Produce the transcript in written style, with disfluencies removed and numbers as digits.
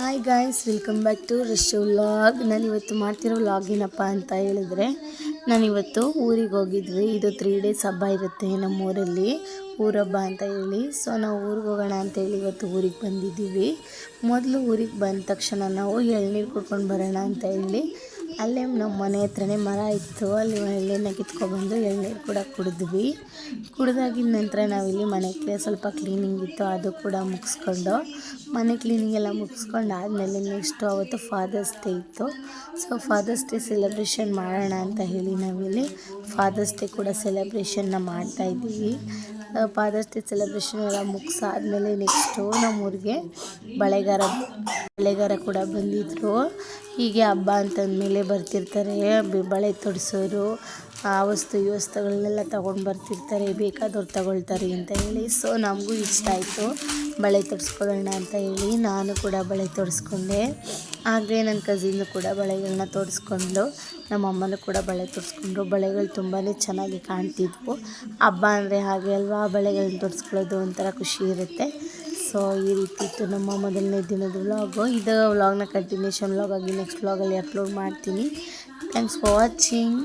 Hi guys, welcome back to Rush vlog. ನಾನಿವತ್ತು ಮಾಡ್ತಿರೋ vlog ಏನಪ್ಪ ಅಂತ ಹೇಳಿದ್ರೆ, ನಾನಿವತ್ತು ಊರಿಗೆ ಹೋಗಿದ್ವಿ. ಇದು 3 days ಹಬ್ಬ ಇರುತ್ತೆ ನಮ್ಮೂರಲ್ಲಿ, ಊರಬ್ಬ ಅಂತ ಹೇಳಿ. ಸೊ ನಾವು ಊರಿಗೆ ಹೋಗೋಣ ಅಂತೇಳಿ ಇವತ್ತು ಊರಿಗೆ ಬಂದಿದ್ದೀವಿ. ಮೊದಲು ಊರಿಗೆ ಬಂದ ತಕ್ಷಣ ನಾವು ಎಳ್ನೀರು ಕುಡ್ಕೊಂಡು ಬರೋಣ ಅಂತ ಹೇಳಿ ಅಲ್ಲೇ ನಮ್ಮ ಮನೆ ಹತ್ರನೇ ಮರ ಇತ್ತು, ಅಲ್ಲಿ ಎಳ್ನೀರನ್ನ ಕಿತ್ಕೊಬಂದು ಎಳ್ನೀರು ಕೂಡ ಕುಡಿದ್ವಿ. ಕುಡ್ದಾಗಿದ ನಂತರ ನಾವಿಲ್ಲಿ ಮನೆ ಸ್ವಲ್ಪ ಕ್ಲೀನಿಂಗ್ ಇತ್ತು, ಅದು ಕೂಡ ಮುಗಿಸ್ಕೊಂಡು ಮನೆ ಕ್ಲೀನಿಂಗ್ ಎಲ್ಲ ಮುಗಿಸ್ಕೊಂಡು ಆದಮೇಲೆ ನೆಕ್ಸ್ಟು ಅವತ್ತು ಫಾದರ್ಸ್ ಡೇ ಇತ್ತು. ಸೊ ಫಾದರ್ಸ್ ಡೇ ಸೆಲೆಬ್ರೇಷನ್ ಮಾಡೋಣ ಅಂತ ಹೇಳಿ ನಾವಿಲ್ಲಿ ಫಾದರ್ಸ್ ಡೇ ಕೂಡ ಸೆಲೆಬ್ರೇಷನ್ನ ಮಾಡ್ತಾಯಿದ್ದೀವಿ. ಫಾದರ್ಸ್ ಡೇ ಸೆಲೆಬ್ರೇಷನ್ ಎಲ್ಲ ಮುಗಿಸಾದ್ಮೇಲೆ ನೆಕ್ಸ್ಟು ನಮ್ಮೂರಿಗೆ ಬಳೆಗಾರ ಕೂಡ ಬಂದಿದ್ದರು. ಹೀಗೆ ಹಬ್ಬ ಅಂತಂದಮೇಲೆ ಬರ್ತಿರ್ತಾರೆ ಬಳೆ ತೊಡಿಸೋರು, ಆ ಈ ವಸ್ತುಗಳನ್ನೆಲ್ಲ ತೊಗೊಂಡು ಬರ್ತಿರ್ತಾರೆ, ಬೇಕಾದವ್ರು ತಗೊಳ್ತಾರೆ ಅಂತ ಹೇಳಿ. ಸೊ ನಮಗೂ ಇಷ್ಟ ಆಯಿತು ಬಳೆ ತೊಡಿಸ್ಕೊಳ್ಳೋಣ ಅಂತ ಹೇಳಿ ನಾನು ಕೂಡ ಬಳೆ ತೊಡಿಸ್ಕೊಂಡೆ. ಹಾಗೆ ನನ್ನ ಕಸಿನ್ನು ಕೂಡ ಬಳೆಗಳನ್ನ ತೊಡಿಸ್ಕೊಂಡು, ನಮ್ಮ ಅಮ್ಮನೂ ಕೂಡ ಬಳೆ ತೊಡಿಸ್ಕೊಂಡ್ರು. ಬಳೆಗಳು ತುಂಬಾ ಚೆನ್ನಾಗಿ ಕಾಣ್ತಿದ್ವು. ಹಬ್ಬ ಅಂದರೆ ಹಾಗೆ ಅಲ್ವಾ, ಬಳೆಗಳನ್ನ ತೊಡಿಸ್ಕೊಳ್ಳೋದು ಒಂಥರ ಖುಷಿ ಇರುತ್ತೆ. ಸೊ ಈ ರೀತಿ ಇತ್ತು ನಮ್ಮ ಮೊದಲನೇ ದಿನದ ವ್ಲಾಗು. ಇದು ವ್ಲಾಗ್ನ ಕಂಟಿನ್ಯೂಷನ್ ವ್ಲಾಗ್ ಆಗಿ ನೆಕ್ಸ್ಟ್ ವ್ಲಾಗಲ್ಲಿ ಅಪ್ಲೋಡ್ ಮಾಡ್ತೀನಿ. Thanks for watching.